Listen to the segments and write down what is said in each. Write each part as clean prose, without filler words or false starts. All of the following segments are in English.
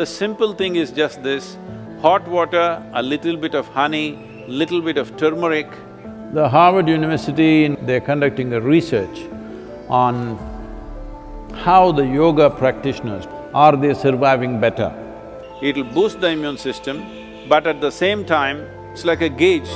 The simple thing is just this: hot water, a little bit of honey, little bit of turmeric. The Harvard University, they're conducting a research on how the yoga practitioners, are they surviving better? It'll boost the immune system, but at the same time, it's like a gauge.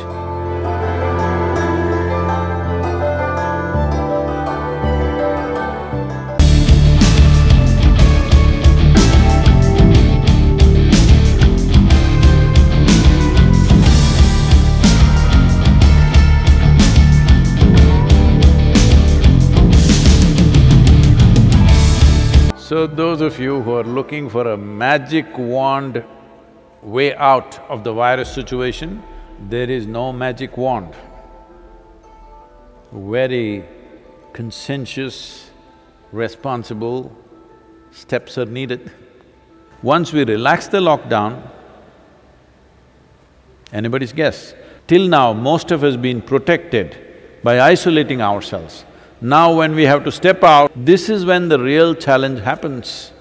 So those of you who are looking for a magic wand way out of the virus situation, there is no magic wand. Very conscientious, responsible steps are needed. Once we relax the lockdown, anybody's guess, till now most of us been protected by isolating ourselves. Now when we have to step out, this is when the real challenge happens.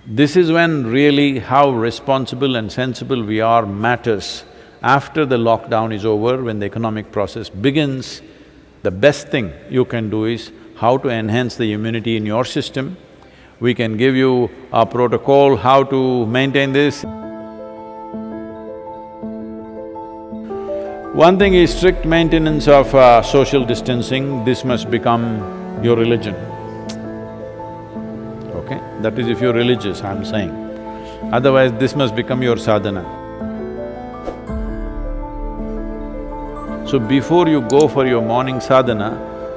This is when really how responsible and sensible we are matters. After the lockdown is over, when the economic process begins, the best thing you can do is how to enhance the immunity in your system. We can give you a protocol how to maintain this. One thing is strict maintenance of social distancing. This must become your religion, okay? That is if you're religious, I'm saying. Otherwise, this must become your sadhana. So before you go for your morning sadhana,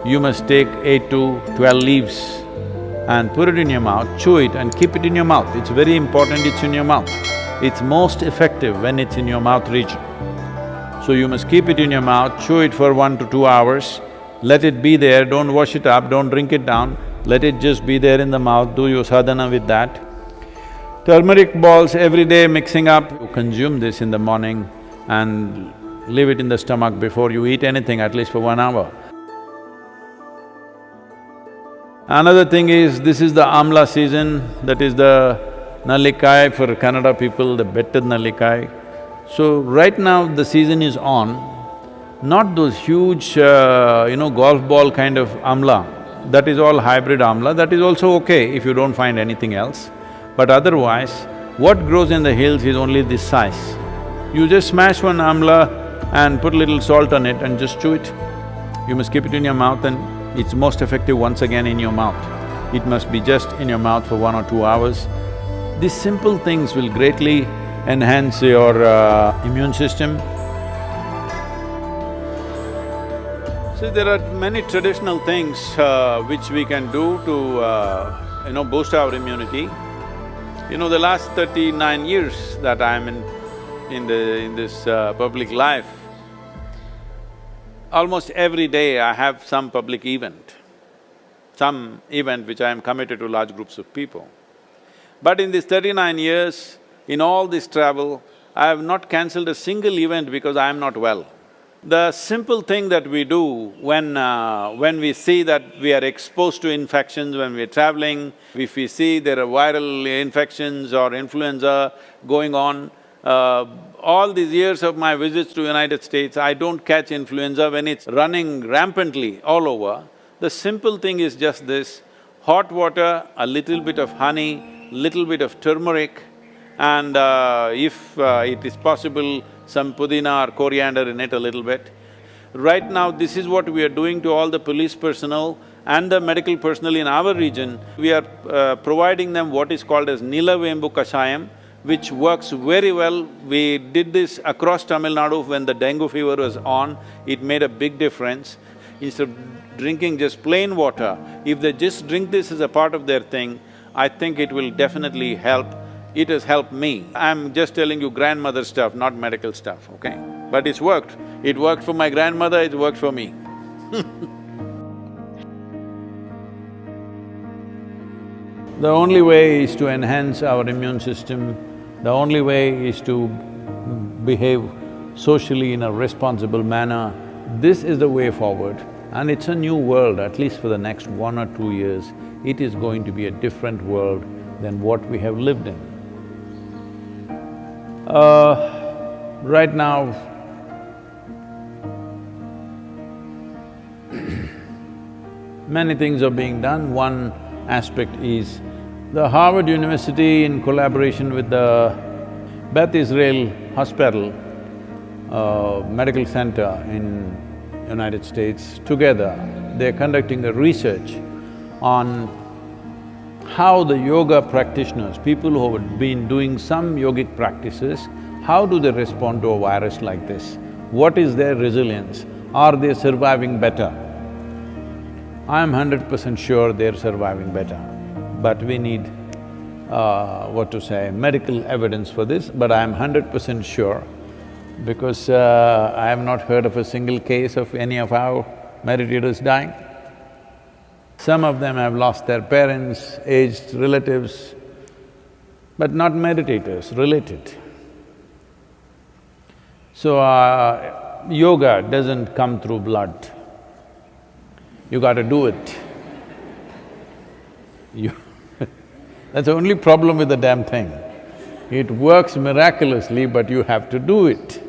you must take 8 to 12 leaves and put it in your mouth, chew it and keep it in your mouth. It's very important it's in your mouth. It's most effective when it's in your mouth region. So you must keep it in your mouth, chew it for 1 to 2 hours, let it be there, don't wash it up, don't drink it down, let it just be there in the mouth, do your sadhana with that. Turmeric balls every day mixing up, you consume this in the morning and leave it in the stomach before you eat anything, at least for 1 hour. Another thing is, this is the amla season, that is the nallikai for Kannada people, the better nallikai. So right now the season is on, not those huge, golf ball kind of amla, that is all hybrid amla, that is also okay if you don't find anything else. But otherwise, what grows in the hills is only this size. You just smash one amla and put a little salt on it and just chew it. You must keep it in your mouth and it's most effective once again in your mouth. It must be just in your mouth for 1 or 2 hours. These simple things will greatly enhance your immune system. See, there are many traditional things which we can do to boost our immunity. The last 39 years that I'm in this public life, almost every day I have some public event, which I am committed to large groups of people. But in these 39 years, in all this travel, I have not cancelled a single event because I am not well. The simple thing that we do when we see that we are exposed to infections, when we are traveling, if we see there are viral infections or influenza going on, all these years of my visits to United States, I don't catch influenza when it's running rampantly all over. The simple thing is just this: hot water, a little bit of honey, little bit of turmeric, and if it is possible, some pudina or coriander in it a little bit. Right now, this is what we are doing to all the police personnel and the medical personnel in our region. We are providing them what is called as Nilavembu Kashayam, which works very well. We did this across Tamil Nadu when the dengue fever was on, it made a big difference. Instead of drinking just plain water, if they just drink this as a part of their thing, I think it will definitely help. It has helped me. I'm just telling you grandmother stuff, not medical stuff, okay? But it's worked. It worked for my grandmother, it worked for me. The only way is to enhance our immune system, the only way is to behave socially in a responsible manner. This is the way forward, and it's a new world, at least for the next 1 or 2 years. It is going to be a different world than what we have lived in. Right now, many things are being done. One aspect is the Harvard University, in collaboration with the Beth Israel Hospital, medical center in United States, together they're conducting a research on how the yoga practitioners, people who have been doing some yogic practices, how do they respond to a virus like this? What is their resilience? Are they surviving better? I'm 100% sure they're surviving better, but we need, medical evidence for this, but I'm 100% sure because I have not heard of a single case of any of our meditators dying. Some of them have lost their parents, aged relatives, but not meditators, related. So, yoga doesn't come through blood. You gotta do it. That's the only problem with the damn thing. It works miraculously, but you have to do it.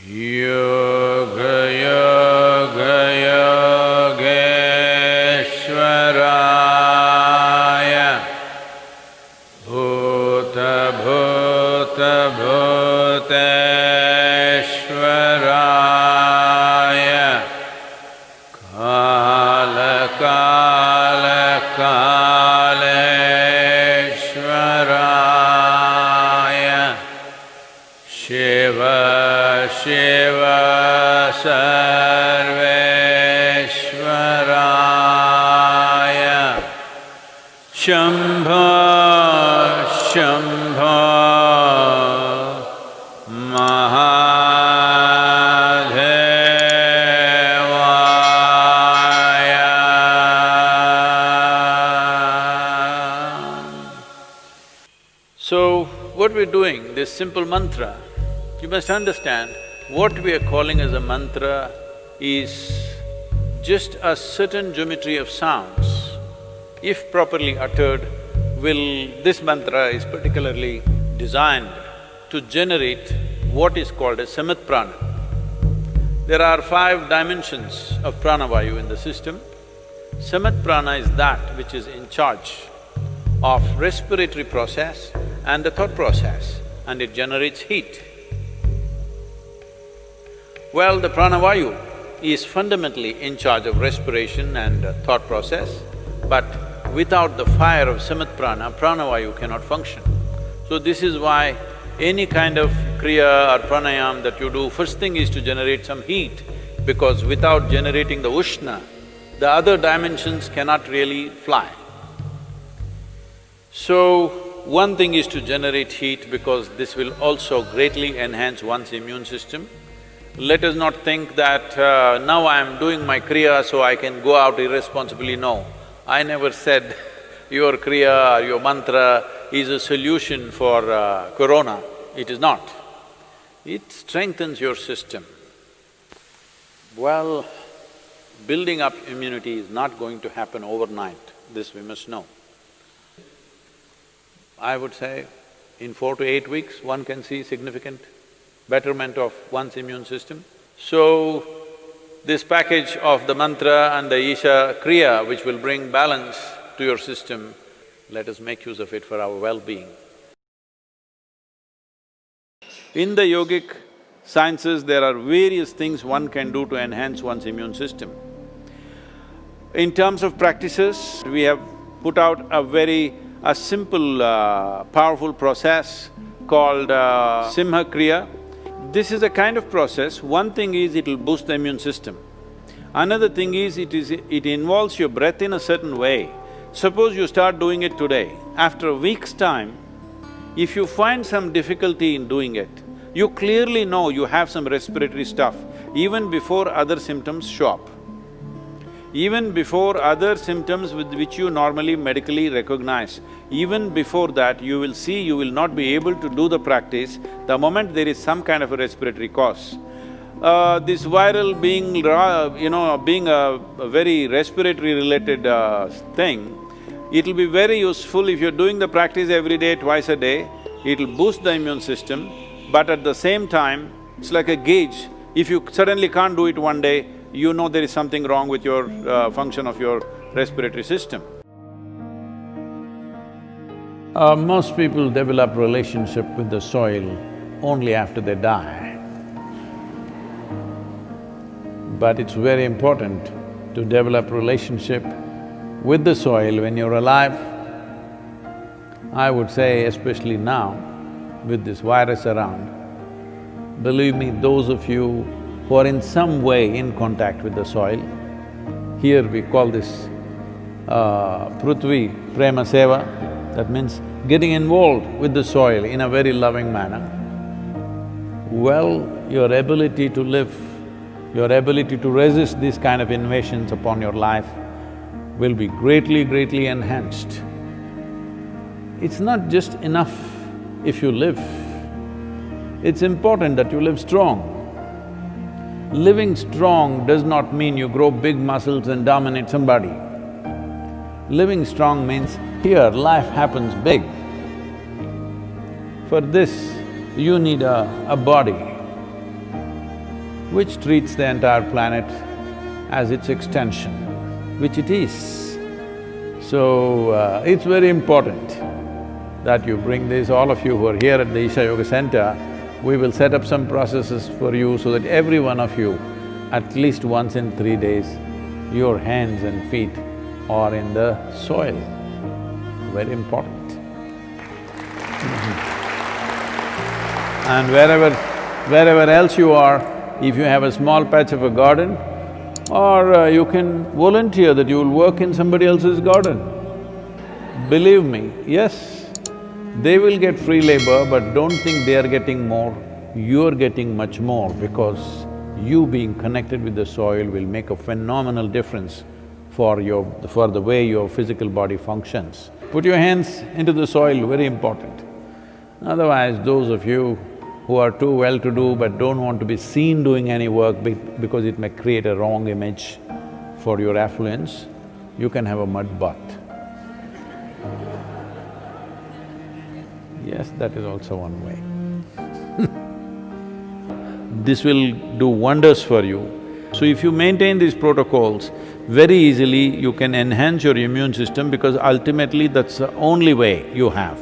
Yoga yoga yogeshwaraya bhuta bhuta bhuteshwaraya kala kala kaleshwaraya Shiva Shiva Sarveshwaraya Shambho Shambho Mahadevaya. So, what we're doing, this simple mantra, you must understand, what we are calling as a mantra is just a certain geometry of sounds. If properly uttered, this mantra is particularly designed to generate what is called as samat prana. There are 5 dimensions of pranavayu in the system. Samat prana is that which is in charge of respiratory process and the thought process, and it generates heat. Well, the pranavayu is fundamentally in charge of respiration and thought process, but without the fire of samat prana, pranavayu cannot function. So this is why any kind of kriya or pranayam that you do, first thing is to generate some heat, because without generating the ushna, the other dimensions cannot really fly. So, one thing is to generate heat because this will also greatly enhance one's immune system. Let us not think that now I am doing my kriya so I can go out irresponsibly. No, I never said your kriya or your mantra is a solution for corona. It is not. It strengthens your system. Well, building up immunity is not going to happen overnight, this we must know. I would say in 4 to 8 weeks, one can see significant betterment of one's immune system. So, this package of the mantra and the Isha Kriya, which will bring balance to your system, let us make use of it for our well-being. In the yogic sciences, there are various things one can do to enhance one's immune system. In terms of practices, we have put out a simple, powerful process called Simha Kriya. This is a kind of process. One thing is it'll boost the immune system. Another thing is it involves your breath in a certain way. Suppose you start doing it today, after a week's time, if you find some difficulty in doing it, you clearly know you have some respiratory stuff even before other symptoms show up. Even before other symptoms with which you normally medically recognize, even before that you will see you will not be able to do the practice the moment there is some kind of a respiratory cause. This viral being, being a very respiratory related thing, it'll be very useful if you're doing the practice every day, twice a day, it'll boost the immune system, but at the same time, it's like a gauge. If you suddenly can't do it one day, you know there is something wrong with your function of your respiratory system. Most people develop relationship with the soil only after they die. But it's very important to develop relationship with the soil when you're alive. I would say especially now, with this virus around, believe me, those of you who are in some way in contact with the soil, here we call this Prithvi Prema Seva, that means getting involved with the soil in a very loving manner. Well, your ability to live, your ability to resist these kind of invasions upon your life will be greatly enhanced. It's not just enough if you live, it's important that you live strong. Living strong does not mean you grow big muscles and dominate somebody. Living strong means here life happens big. For this, you need a body which treats the entire planet as its extension, which it is. So, it's very important that you bring this, all of you who are here at the Isha Yoga Center, we will set up some processes for you so that every one of you, at least once in 3 days, your hands and feet are in the soil. Very important. And wherever else you are, if you have a small patch of a garden, or you can volunteer that you will work in somebody else's garden. Believe me, yes, they will get free labor, but don't think they are getting more, you're getting much more because you being connected with the soil will make a phenomenal difference for the way your physical body functions. Put your hands into the soil, very important. Otherwise, those of you who are too well-to-do but don't want to be seen doing any work because it may create a wrong image for your affluence, you can have a mud bath. Yes, that is also one way. This will do wonders for you. So if you maintain these protocols, very easily you can enhance your immune system because ultimately that's the only way you have.